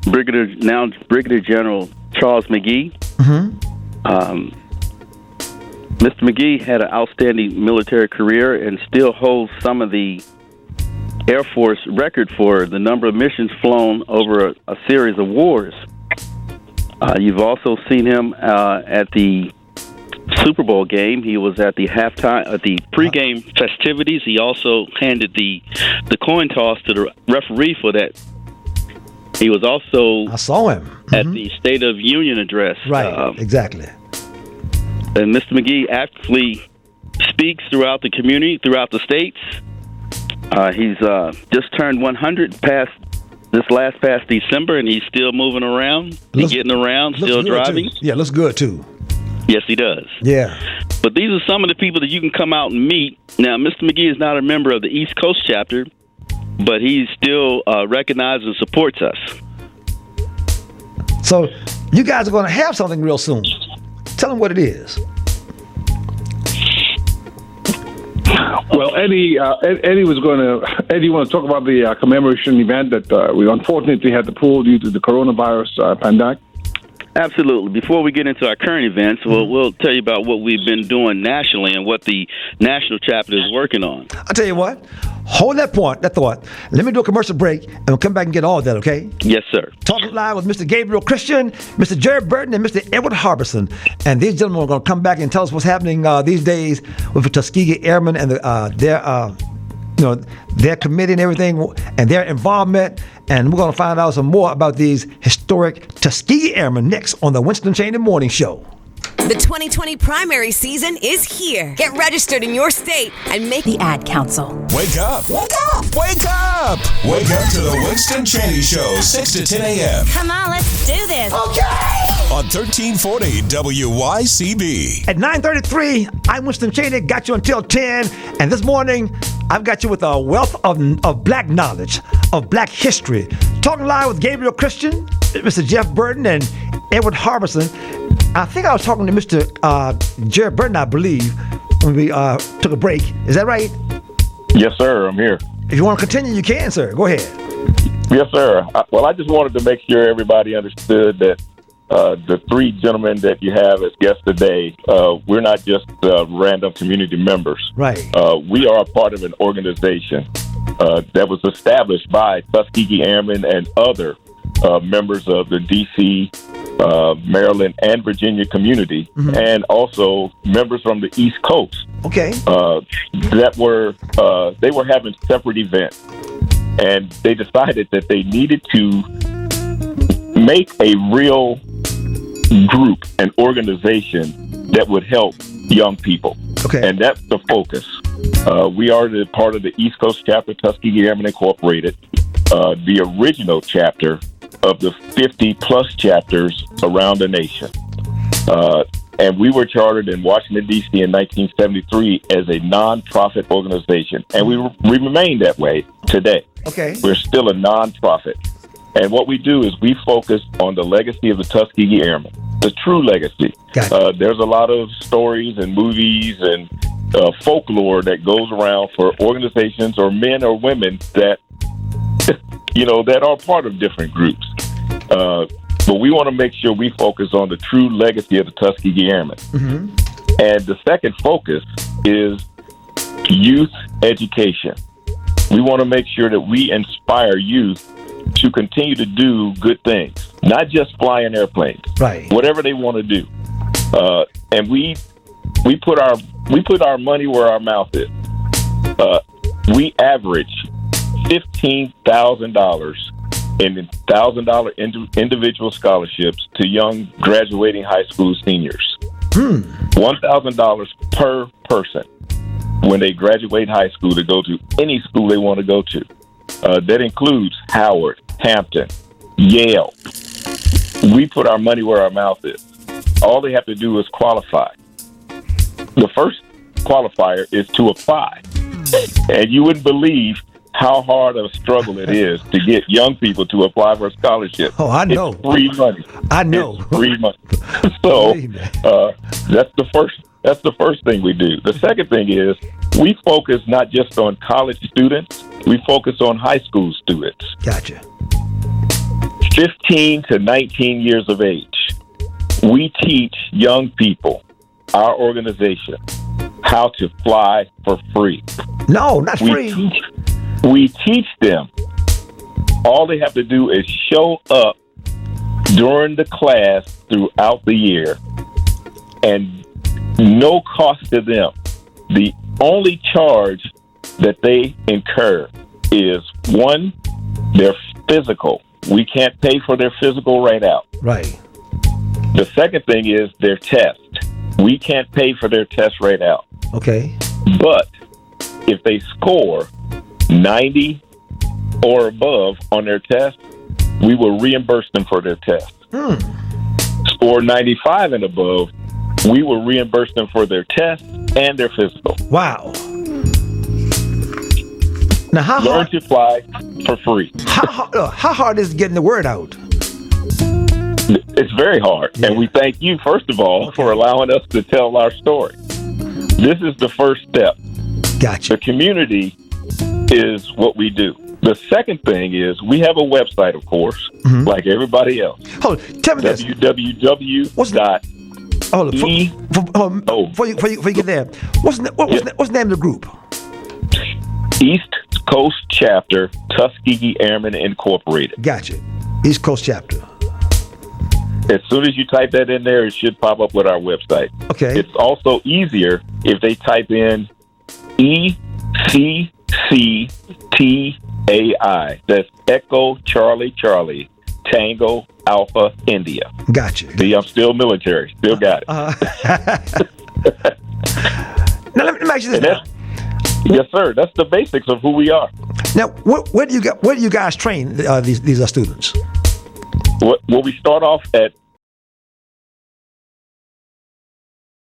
Brigadier General Charles McGee. Mr. McGee had an outstanding military career and still holds some of the Air Force record for the number of missions flown over a series of wars. You've also seen him at the Super Bowl game. He was at the pregame festivities. He also handed the coin toss to the referee for that. He was also I saw him at the State of Union address. Right, exactly. And Mr. McGee actively speaks throughout the community, throughout the states. He's just turned 100 past December, and he's still moving around. He's getting around, still driving. Yeah, looks good too. Yes, he does. Yeah. But these are some of the people that you can come out and meet. Now, Mr. McGee is not a member of the East Coast chapter, but he still recognizes and supports us. So you guys are going to have something real soon. Tell them what it is. Well, Eddie want to talk about the commemoration event that we unfortunately had to pull due to the coronavirus pandemic. Absolutely. Before we get into our current events, we'll tell you about what we've been doing nationally and what the national chapter is working on. I'll tell you what. Hold that thought. Let me do a commercial break, and we'll come back and get all of that, okay? Yes, sir. Talking live with Mr. Gabriel Christian, Mr. Jerry Burton, and Mr. Edward Harbison. And these gentlemen are going to come back and tell us what's happening these days with the Tuskegee Airmen and their committee and everything, and their involvement. And we're going to find out some more about these historic Tuskegee Airmen next on the Winston Chaney Morning Show. The 2020 primary season is here. Get registered in your state and make the ad council. Wake up. Wake up. Wake up. Wake up to the Winston Chaney Show, 6 to 10 a.m. Come on, let's do this. Okay. On 1340 WYCB. At 9:33, I'm Winston Chaney, got you until 10. And this morning, I've got you with a wealth of black knowledge, of black history. Talking live with Gabriel Christian, Mr. Jeff Burton, and Edward Harbison. I think I was talking to Mr. Jerry Burton, I believe, when we took a break. Is that right? Yes, sir. I'm here. If you want to continue, you can, sir. Go ahead. Yes, sir. I just wanted to make sure everybody understood that the three gentlemen that you have as guests today, we're not just random community members. Right. We are a part of an organization that was established by Tuskegee Airmen and other members of the D.C., Maryland, and Virginia community, and also members from the East Coast. Okay. They were having separate events, and they decided that they needed to make a real group, an organization that would help young people. Okay. And that's the focus. We are the part of the East Coast chapter, Tuskegee Airmen Incorporated, the original chapter of the 50-plus chapters around the nation. And we were chartered in Washington, D.C. in 1973 as a nonprofit organization. And we remain that way today. Okay. We're still a nonprofit. And what we do is we focus on the legacy of the Tuskegee Airmen, the true legacy. Gotcha. There's a lot of stories and movies and folklore that goes around for organizations or men or women that, that are part of different groups. But we want to make sure we focus on the true legacy of the Tuskegee Airmen. And the second focus is youth education. We want to make sure that we inspire youth to continue to do good things, not just fly in airplanes. Right. Whatever they want to do. And we put our money where our mouth is. We average $15,000 in $1,000 individual scholarships to young graduating high school seniors. $1,000 per person when they graduate high school to go to any school they want to go to. That includes Howard, Hampton, Yale. We put our money where our mouth is. All they have to do is qualify. The first qualifier is to apply. And you wouldn't believe how hard of a struggle it is to get young people to apply for a scholarship. Oh, I know. It's free money. I know. It's free money. So that's the first thing we do. The second thing is we focus not just on college students, we focus on high school students. Gotcha. 15 to 19 years of age, we teach young people, our organization, how to fly for free. No, not free. We teach them. All they have to do is show up during the class throughout the year, and no cost to them. The only charge that they incur is, one, their physical. We can't pay for their physical right out. Right. The second thing is their test. We can't pay for their test right out. Okay. But if they score 90 or above on their test, we will reimburse them for their test. Score 95 and above, we will reimburse them for their test and their physical. Wow. Now, how Learn hard to fly for free. how hard is getting the word out? It's very hard. Yeah. And we thank you, first of all, for allowing us to tell our story. This is the first step. Gotcha. The community is what we do. The second thing is we have a website, of course, like everybody else. Hold on, tell me this. www. Hold on. Before you get there, what's the name of the group? East Coast Chapter, Tuskegee Airmen Incorporated. Gotcha. East Coast Chapter. As soon as you type that in there, it should pop up with our website. Okay. It's also easier if they type in ECCTAI. That's Echo Charlie Charlie Tango Alpha India. Gotcha. See, I'm still military. Still got it. Now let me ask you this. Yes, sir. That's the basics of who we are. Now, where do you guys train these students? Well, we start off at